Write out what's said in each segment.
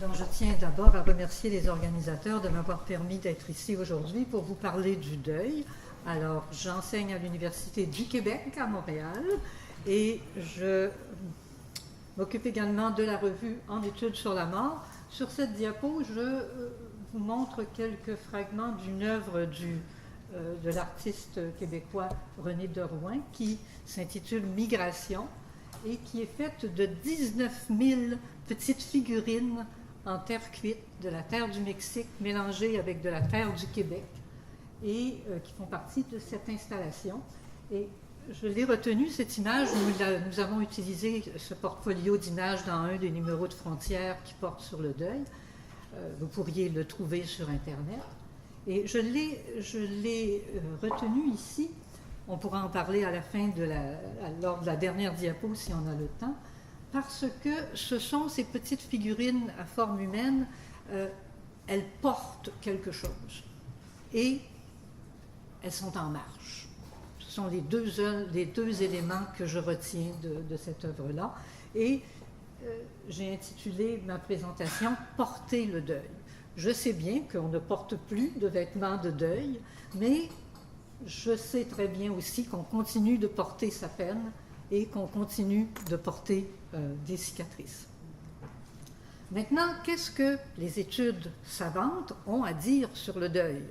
Donc, je tiens d'abord à remercier les organisateurs de m'avoir permis d'être ici aujourd'hui pour vous parler du deuil. Alors, j'enseigne à l'Université du Québec à Montréal et je m'occupe également de la revue En études sur la mort. Sur cette diapo, je vous montre quelques fragments d'une œuvre de l'artiste québécois René Derouin qui s'intitule Migration et qui est faite de 19 000 petites figurines en terre cuite, de la terre du Mexique mélangée avec de la terre du Québec et qui font partie de cette installation. Et je l'ai retenu, cette image, nous avons utilisé ce portfolio d'images dans un des numéros de Frontières qui porte sur le deuil. Vous pourriez le trouver sur Internet. Et je l'ai retenu ici. On pourra en parler à la fin lors de la dernière diapo si on a le temps, parce que ce sont ces petites figurines à forme humaine, elles portent quelque chose et elles sont en marche. Ce sont les deux éléments que je retiens de cette œuvre-là. Et j'ai intitulé ma présentation « Porter le deuil ». Je sais bien qu'on ne porte plus de vêtements de deuil, mais je sais très bien aussi qu'on continue de porter sa peine et qu'on continue de porter des cicatrices. Maintenant, qu'est-ce que les études savantes ont à dire sur le deuil?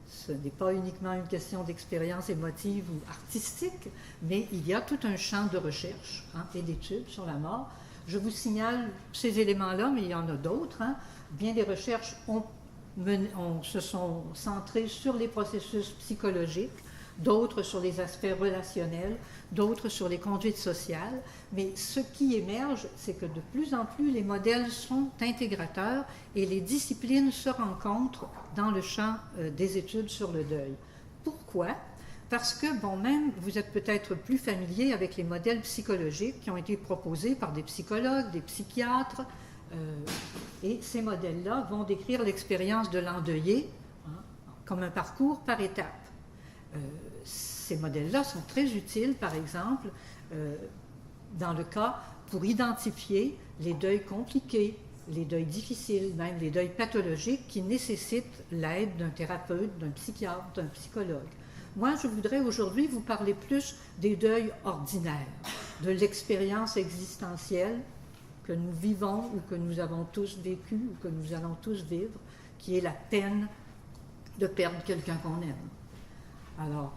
Ce n'est pas uniquement une question d'expérience émotive ou artistique, mais il y a tout un champ de recherche et d'études sur la mort. Je vous signale ces éléments-là, mais il y en a d'autres. Bien des recherches se sont centrées sur les processus psychologiques, d'autres sur les aspects relationnels, d'autres sur les conduites sociales. Mais ce qui émerge, c'est que de plus en plus, les modèles sont intégrateurs et les disciplines se rencontrent dans le champ des études sur le deuil. Pourquoi? Parce que, même, vous êtes peut-être plus familier avec les modèles psychologiques qui ont été proposés par des psychologues, des psychiatres, et ces modèles-là vont décrire l'expérience de l'endeuillé comme un parcours par étapes. Ces modèles-là sont très utiles, par exemple, dans le cas pour identifier les deuils compliqués, les deuils difficiles, même les deuils pathologiques qui nécessitent l'aide d'un thérapeute, d'un psychiatre, d'un psychologue. Moi, je voudrais aujourd'hui vous parler plus des deuils ordinaires, de l'expérience existentielle que nous vivons ou que nous avons tous vécu ou que nous allons tous vivre, qui est la peine de perdre quelqu'un qu'on aime. Alors,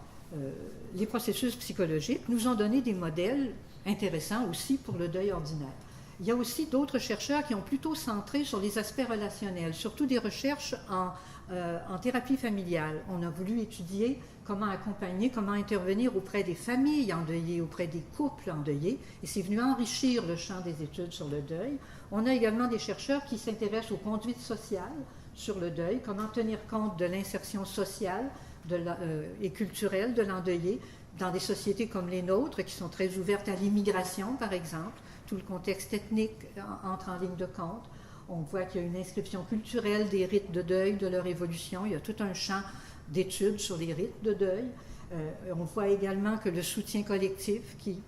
les processus psychologiques nous ont donné des modèles intéressants aussi pour le deuil ordinaire. Il y a aussi d'autres chercheurs qui ont plutôt centré sur les aspects relationnels, surtout des recherches en thérapie familiale. On a voulu étudier comment accompagner, comment intervenir auprès des familles endeuillées, auprès des couples endeuillés, et c'est venu enrichir le champ des études sur le deuil. On a également des chercheurs qui s'intéressent aux conduites sociales sur le deuil, comment tenir compte de l'insertion sociale et culturelle de l'endeuillé dans des sociétés comme les nôtres, qui sont très ouvertes à l'immigration, par exemple. Tout le contexte ethnique entre en ligne de compte. On voit qu'il y a une inscription culturelle des rites de deuil, de leur évolution. Il y a tout un champ d'études sur les rites de deuil. On voit également que le soutien collectif, qui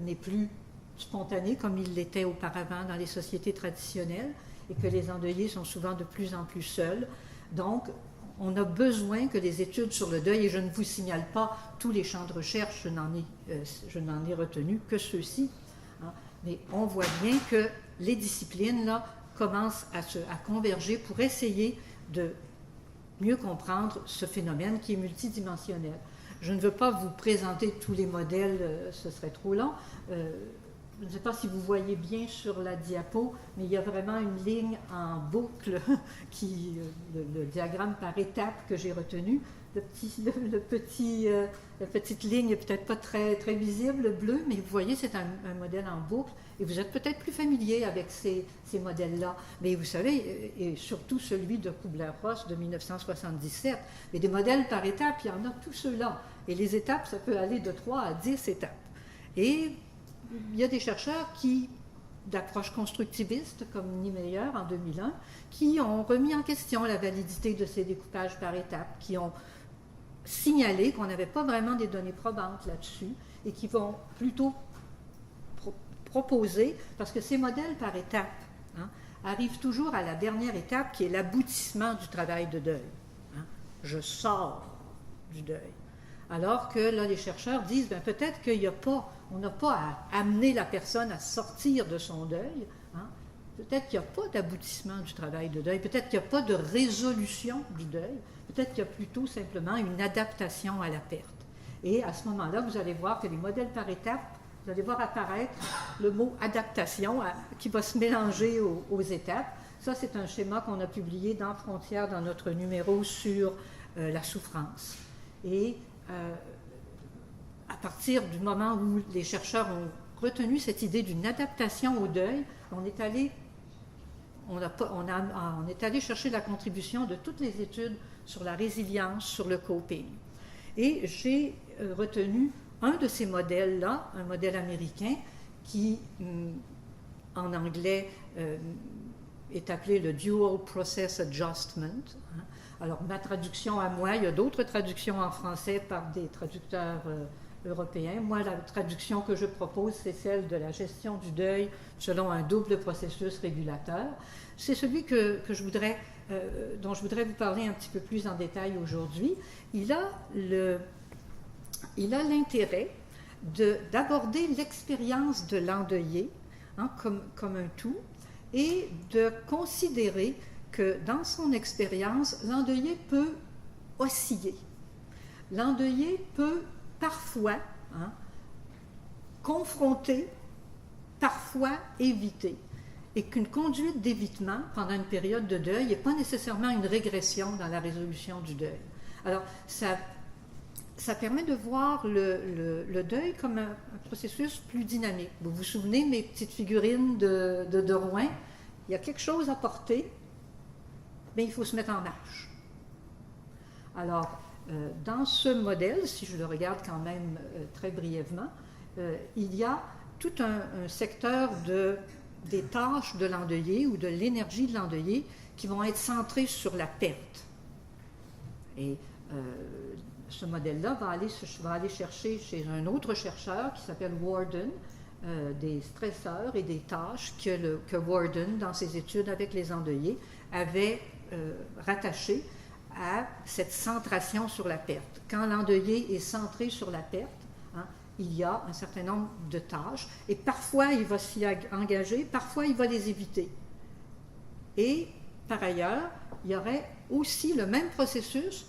n'est plus spontané comme il l'était auparavant dans les sociétés traditionnelles, et que les endeuillés sont souvent de plus en plus seuls. Donc, on a besoin que les études sur le deuil, et je ne vous signale pas tous les champs de recherche, je n'en ai retenu que ceux-ci, mais on voit bien que les disciplines là, commencent à converger pour essayer de mieux comprendre ce phénomène qui est multidimensionnel. Je ne veux pas vous présenter tous les modèles, ce serait trop long. Je ne sais pas si vous voyez bien sur la diapo, mais il y a vraiment une ligne en boucle, le diagramme par étape que j'ai retenu. La petite ligne n'est peut-être pas très, très visible, bleu, mais vous voyez, c'est un modèle en boucle. Et vous êtes peut-être plus familier avec ces modèles-là. Mais vous savez, et surtout celui de Kubler-Ross de 1977, mais des modèles par étapes, il y en a tous ceux-là. Et les étapes, ça peut aller de 3 à 10 étapes. Et il y a des chercheurs d'approche constructiviste, comme Niemeyer en 2001, qui ont remis en question la validité de ces découpages par étapes, qui ont signalé qu'on n'avait pas vraiment des données probantes là-dessus et qui vont plutôt proposer, parce que ces modèles par étapes arrive toujours à la dernière étape qui est l'aboutissement du travail de deuil. Hein? Je sors du deuil. Alors que là, les chercheurs disent, ben, peut-être on n'a pas à amener la personne à sortir de son deuil. Hein? Peut-être qu'il n'y a pas d'aboutissement du travail de deuil. Peut-être qu'il n'y a pas de résolution du deuil. Peut-être qu'il y a plutôt simplement une adaptation à la perte. Et à ce moment-là, vous allez voir que les modèles par étapes, vous allez voir apparaître le mot adaptation qui va se mélanger aux étapes. Ça, c'est un schéma qu'on a publié dans Frontières, dans notre numéro sur la souffrance. Et à partir du moment où les chercheurs ont retenu cette idée d'une adaptation au deuil, on est allé chercher la contribution de toutes les études sur la résilience, sur le coping. Et j'ai retenu un de ces modèles-là, un modèle américain qui, en anglais, est appelé le Dual Process Adjustment. Hein. Alors, ma traduction à moi, il y a d'autres traductions en français par des traducteurs européens. Moi, la traduction que je propose, c'est celle de la gestion du deuil selon un double processus régulateur. C'est celui dont je voudrais vous parler un petit peu plus en détail aujourd'hui. Il a l'intérêt d'aborder l'expérience de l'endeuillé hein, comme un tout et de considérer que dans son expérience, l'endeuillé peut osciller. L'endeuillé peut parfois confronter, parfois éviter. Et qu'une conduite d'évitement pendant une période de deuil n'est pas nécessairement une régression dans la résolution du deuil. Alors, ça permet de voir le deuil comme un processus plus dynamique. Vous vous souvenez, mes petites figurines de Rouen, il y a quelque chose à porter, mais il faut se mettre en marche. Alors, dans ce modèle, si je le regarde quand même très brièvement, il y a tout un secteur des tâches de l'endeuillé ou de l'énergie de l'endeuillé qui vont être centrées sur la perte. Et ce modèle-là va aller chercher chez un autre chercheur qui s'appelle Worden des stresseurs et des tâches que Worden, dans ses études avec les endeuillés, avait rattachées à cette centration sur la perte. Quand l'endeuillé est centré sur la perte, hein, il y a un certain nombre de tâches et parfois il va s'y engager, parfois il va les éviter. Et par ailleurs, il y aurait aussi le même processus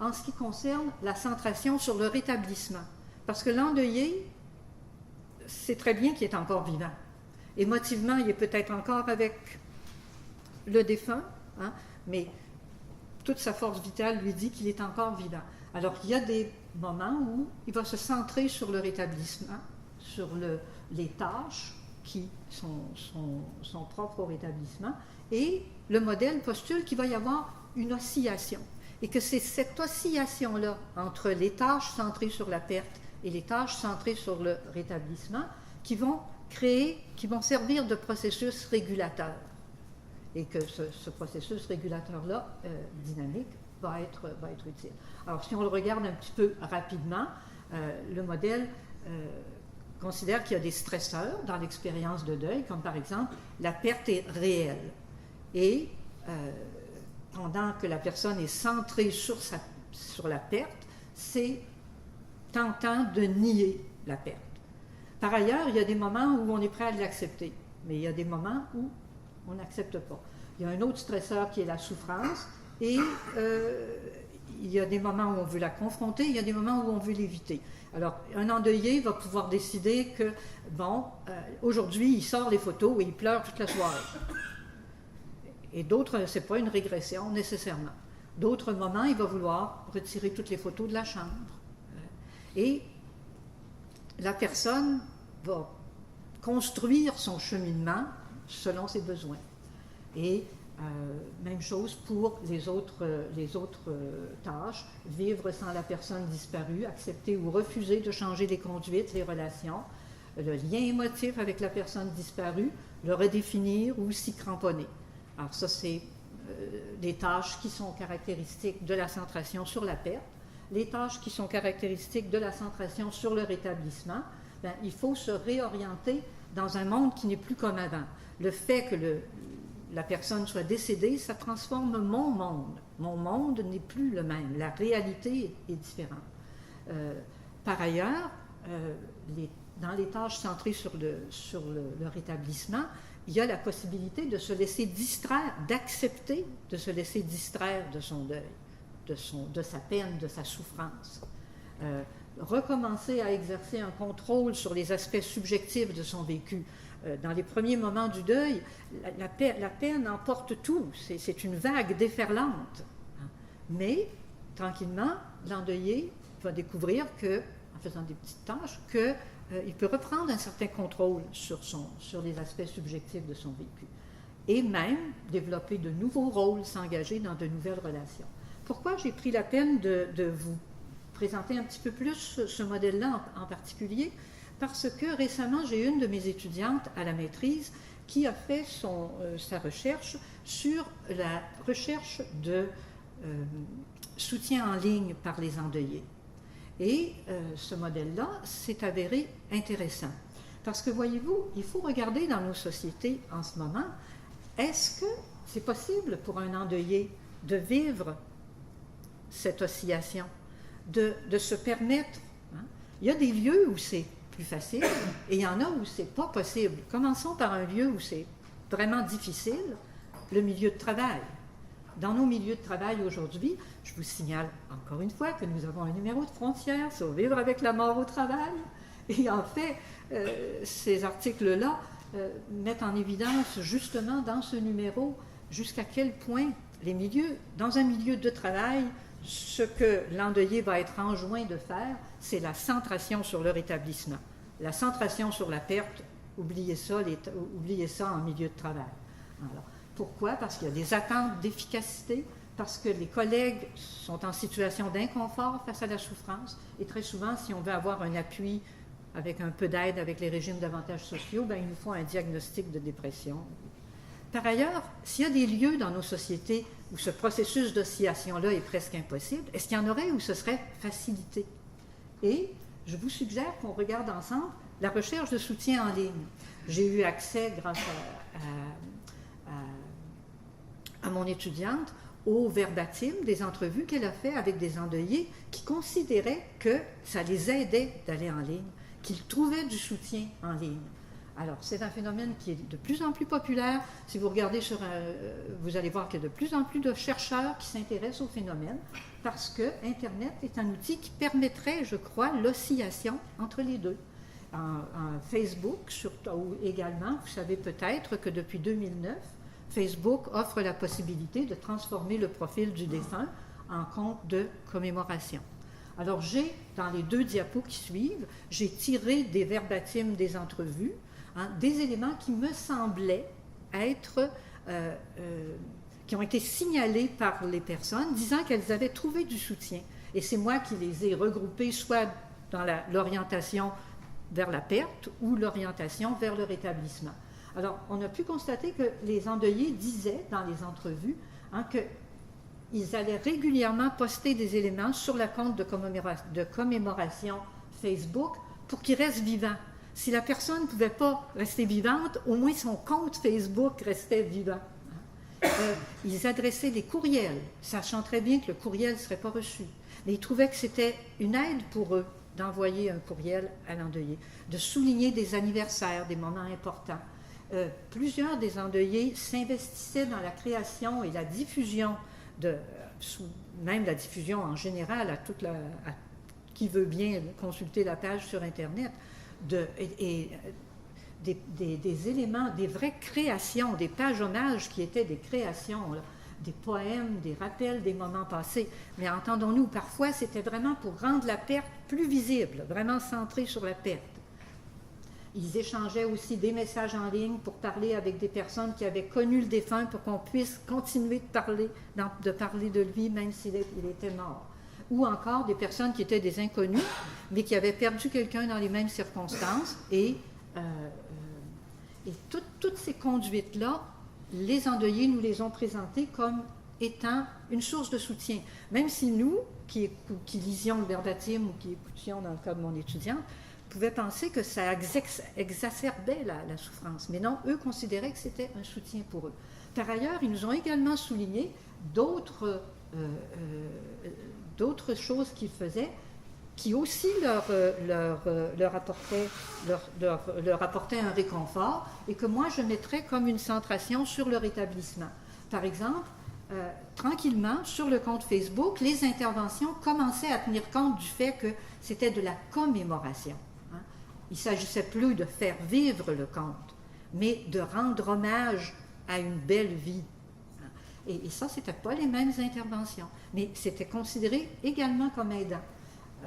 en ce qui concerne la centration sur le rétablissement. Parce que l'endeuillé, c'est très bien qu'il est encore vivant. Émotivement, il est peut-être encore avec le défunt, hein, mais toute sa force vitale lui dit qu'il est encore vivant. Alors, il y a des moments où il va se centrer sur le rétablissement, sur les tâches qui sont son propre rétablissement, et le modèle postule qu'il va y avoir une oscillation, et que c'est cette oscillation-là entre les tâches centrées sur la perte et les tâches centrées sur le rétablissement qui vont servir de processus régulateur. Et que ce processus régulateur-là, dynamique, va être utile. Alors, si on le regarde un petit peu rapidement, le modèle considère qu'il y a des stresseurs dans l'expérience de deuil, comme par exemple, la perte est réelle. Et pendant que la personne est centrée sur la perte, c'est tentant de nier la perte. Par ailleurs, il y a des moments où on est prêt à l'accepter, mais il y a des moments où on n'accepte pas. Il y a un autre stresseur qui est la souffrance, et il y a des moments où on veut la confronter, il y a des moments où on veut l'éviter. Alors, un endeuillé va pouvoir décider que, aujourd'hui, il sort les photos et il pleure toute la soirée. Et d'autres, ce n'est pas une régression nécessairement. D'autres moments, il va vouloir retirer toutes les photos de la chambre. Et la personne va construire son cheminement selon ses besoins. Et même chose pour les autres tâches, vivre sans la personne disparue, accepter ou refuser de changer les conduites, les relations, le lien émotif avec la personne disparue, le redéfinir ou s'y cramponner. Alors ça, c'est les tâches qui sont caractéristiques de la centration sur la perte. Les tâches qui sont caractéristiques de la centration sur le rétablissement, il faut se réorienter dans un monde qui n'est plus comme avant. Le fait que la personne soit décédée, ça transforme mon monde. Mon monde n'est plus le même. La réalité est différente. Par ailleurs, dans les tâches centrées sur le rétablissement, il y a la possibilité de se laisser distraire, d'accepter de se laisser distraire de son deuil, de sa peine, de sa souffrance. Recommencer à exercer un contrôle sur les aspects subjectifs de son vécu. Dans les premiers moments du deuil, la peine emporte tout, c'est une vague déferlante. Mais, tranquillement, l'endeuillé va découvrir que, en faisant des petites tâches, qu'il peut reprendre un certain contrôle sur les aspects subjectifs de son vécu. Et même développer de nouveaux rôles, s'engager dans de nouvelles relations. Pourquoi j'ai pris la peine de vous présenter un petit peu plus ce modèle-là en particulier? Parce que récemment, j'ai une de mes étudiantes à la maîtrise qui a fait sa recherche sur la recherche de soutien en ligne par les endeuillés. Et ce modèle-là s'est avéré intéressant. Parce que, voyez-vous, il faut regarder dans nos sociétés en ce moment, est-ce que c'est possible pour un endeuillé de vivre cette oscillation, de se permettre, hein? Il y a des lieux où c'est plus facile et il y en a où c'est pas possible. Commençons par un lieu où c'est vraiment difficile, le milieu de travail. Dans nos milieux de travail aujourd'hui, je vous signale encore une fois que nous avons un numéro de frontière sur vivre avec la mort au travail. Et en fait, ces articles-là mettent en évidence justement dans ce numéro jusqu'à quel point dans un milieu de travail, ce que l'endeuillé va être enjoint de faire, c'est la centration sur le rétablissement. La centration sur la perte, oubliez ça en milieu de travail. Alors, pourquoi? Parce qu'il y a des attentes d'efficacité, parce que les collègues sont en situation d'inconfort face à la souffrance, et très souvent, si on veut avoir un appui avec un peu d'aide avec les régimes d'avantages sociaux, il nous faut un diagnostic de dépression. Par ailleurs, s'il y a des lieux dans nos sociétés où ce processus d'oscillation-là est presque impossible, est-ce qu'il y en aurait où ce serait facilité? Et je vous suggère qu'on regarde ensemble la recherche de soutien en ligne. J'ai eu accès, grâce à mon étudiante, au verbatim des entrevues qu'elle a fait avec des endeuillés qui considéraient que ça les aidait d'aller en ligne, qu'ils trouvaient du soutien en ligne. Alors, c'est un phénomène qui est de plus en plus populaire. Si vous regardez vous allez voir qu'il y a de plus en plus de chercheurs qui s'intéressent au phénomène parce que Internet est un outil qui permettrait, je crois, l'oscillation entre les deux. En Facebook, surtout également, vous savez peut-être que depuis 2009, Facebook offre la possibilité de transformer le profil du défunt en compte de commémoration. Alors, dans les 2 diapos qui suivent, j'ai tiré des verbatims des entrevues, des éléments qui me semblaient être, qui ont été signalés par les personnes, disant qu'elles avaient trouvé du soutien. Et c'est moi qui les ai regroupés, soit dans l'orientation vers la perte ou l'orientation vers le rétablissement. Alors, on a pu constater que les endeuillés disaient dans les entrevues qu'ils allaient régulièrement poster des éléments sur la compte de commémoration Facebook pour qu'ils restent vivants. Si la personne ne pouvait pas rester vivante, au moins son compte Facebook restait vivant. Ils adressaient des courriels, sachant très bien que le courriel ne serait pas reçu. Mais ils trouvaient que c'était une aide pour eux d'envoyer un courriel à l'endeuillé, de souligner des anniversaires, des moments importants. Plusieurs des endeuillés s'investissaient dans la création et la diffusion, même la diffusion en général à qui veut bien consulter la page sur Internet, des éléments, des vraies créations, des pages hommages qui étaient des créations, là, des poèmes, des rappels des moments passés. Mais entendons-nous, parfois c'était vraiment pour rendre la perte plus visible, vraiment centré sur la perte. Ils échangeaient aussi des messages en ligne pour parler avec des personnes qui avaient connu le défunt pour qu'on puisse continuer de parler de lui même s'il était mort. Ou encore des personnes qui étaient des inconnus, mais qui avaient perdu quelqu'un dans les mêmes circonstances. Et toutes ces conduites-là, les endeuillés nous les ont présentées comme étant une source de soutien. Même si nous, qui lisions le verbatim ou qui écoutions dans le cas de mon étudiante, pouvaient penser que ça exacerbait la souffrance. Mais non, eux considéraient que c'était un soutien pour eux. Par ailleurs, ils nous ont également souligné d'autres choses qu'ils faisaient qui aussi leur apportaient un réconfort et que moi je mettrais comme une centration sur le rétablissement. Par exemple, tranquillement, sur le compte Facebook, les interventions commençaient à tenir compte du fait que c'était de la commémoration. Hein. Il ne s'agissait plus de faire vivre le conte, mais de rendre hommage à une belle vie. Et ça, ce n'étaient pas les mêmes interventions, mais c'était considéré également comme aidant.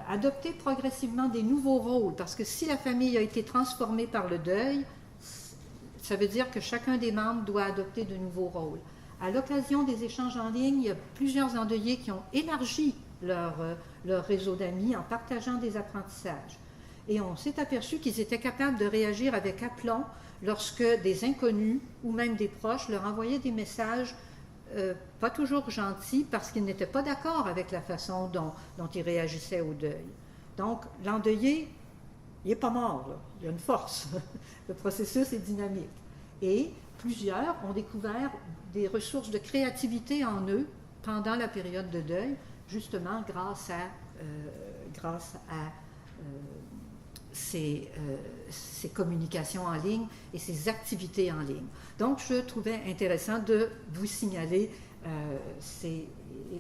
Adopter progressivement des nouveaux rôles, parce que si la famille a été transformée par le deuil, ça veut dire que chacun des membres doit adopter de nouveaux rôles. À l'occasion des échanges en ligne, il y a plusieurs endeuillés qui ont élargi leur réseau d'amis en partageant des apprentissages. Et on s'est aperçu qu'ils étaient capables de réagir avec aplomb lorsque des inconnus ou même des proches leur envoyaient des messages pas toujours gentils parce qu'ils n'étaient pas d'accord avec la façon dont ils réagissaient au deuil. Donc, l'endeuillé, il n'est pas mort, là. Il y a une force. Le processus est dynamique. Et plusieurs ont découvert des ressources de créativité en eux pendant la période de deuil, justement grâce à ces communications en ligne et ces activités en ligne. Donc, je trouvais intéressant de vous signaler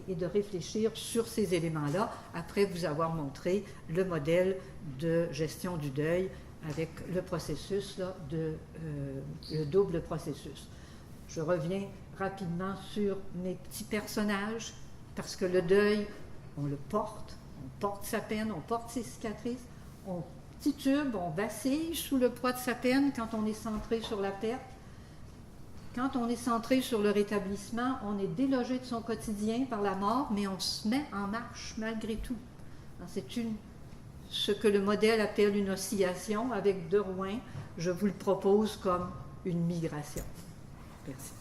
et de réfléchir sur ces éléments-là après vous avoir montré le modèle de gestion du deuil avec le processus, là, le double processus. Je reviens rapidement sur mes petits personnages parce que le deuil, on porte sa peine, on porte ses cicatrices, on titube, on vacille sous le poids de sa peine quand on est centré sur la perte. Quand on est centré sur le rétablissement, on est délogé de son quotidien par la mort, mais on se met en marche malgré tout. C'est ce que le modèle appelle une oscillation avec Derouin. Je vous le propose comme une migration. Merci.